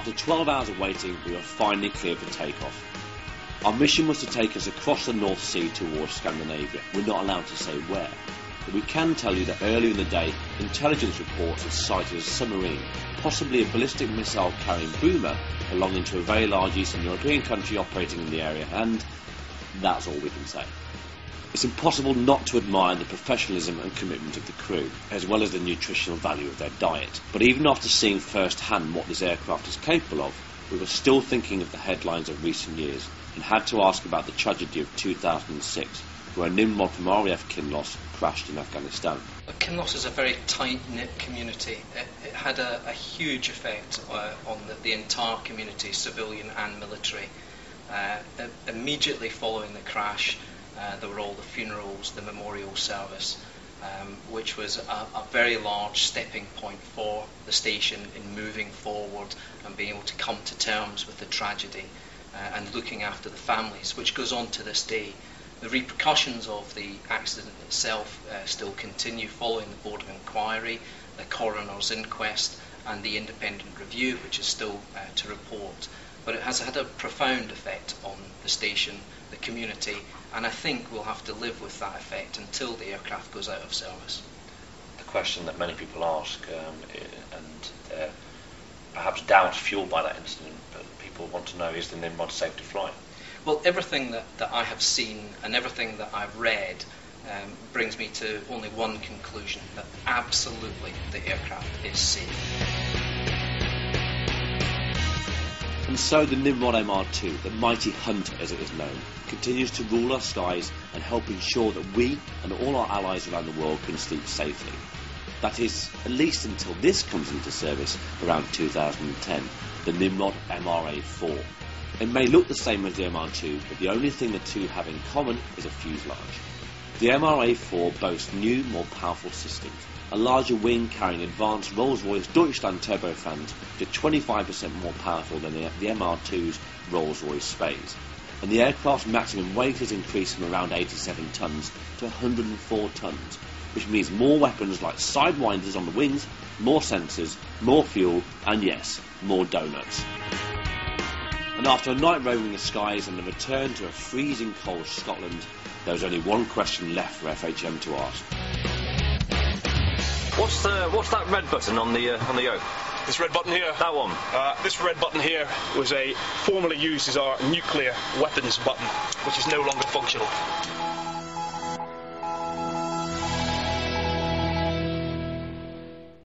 after 12 hours of waiting, we were finally cleared for takeoff. Our mission was to take us across the North Sea towards Scandinavia. We're not allowed to say where, but we can tell you that earlier in the day, intelligence reports had sighted a submarine, possibly a ballistic missile carrying boomer, belonging to a very large Eastern European country operating in the area, and that's all we can say. It's impossible not to admire the professionalism and commitment of the crew, as well as the nutritional value of their diet. But even after seeing firsthand what this aircraft is capable of, we were still thinking of the headlines of recent years, and had to ask about the tragedy of 2006, where a Nimrod from RAF Kinloss crashed in Afghanistan. Kinloss is a very tight-knit community. It had a huge effect on the entire community, civilian and military. Immediately following the crash, there were all the funerals, the memorial service, which was a very large stepping point for the station in moving forward and being able to come to terms with the tragedy and looking after the families, which goes on to this day. The repercussions of the accident itself still continue following the Board of Inquiry, the coroner's inquest and the independent review, which is still to report. But it has had a profound effect on the station, the community, and I think we'll have to live with that effect until the aircraft goes out of service. The question that many people ask, and perhaps doubt fueled by that incident, but people want to know, is the Nimrod safe to fly? Well, everything that I have seen and everything that I've read brings me to only one conclusion, that absolutely the aircraft is safe. And so the Nimrod Mr2, the mighty hunter as it is known, continues to rule our skies and help ensure that we and all our allies around the world can sleep safely. That is, at least until this comes into service around 2010, the Nimrod MRA-4. It may look the same as the MR2, but the only thing the two have in common is a fuselage. The MRA-4 boasts new, more powerful systems, a larger wing carrying advanced Rolls-Royce Deutschland turbofans, which are 25% more powerful than the MR2's Rolls-Royce Space. And the aircraft's maximum weight has increased from around 87 tons to 104 tons, which means more weapons like sidewinders on the wings, more sensors, more fuel, and yes, more donuts. And after a night roaming the skies and a return to a freezing cold Scotland, there was only one question left for FHM to ask. What's that red button on the yoke? This red button here? That one. This red button here was formerly used as our nuclear weapons button, which is no longer functional.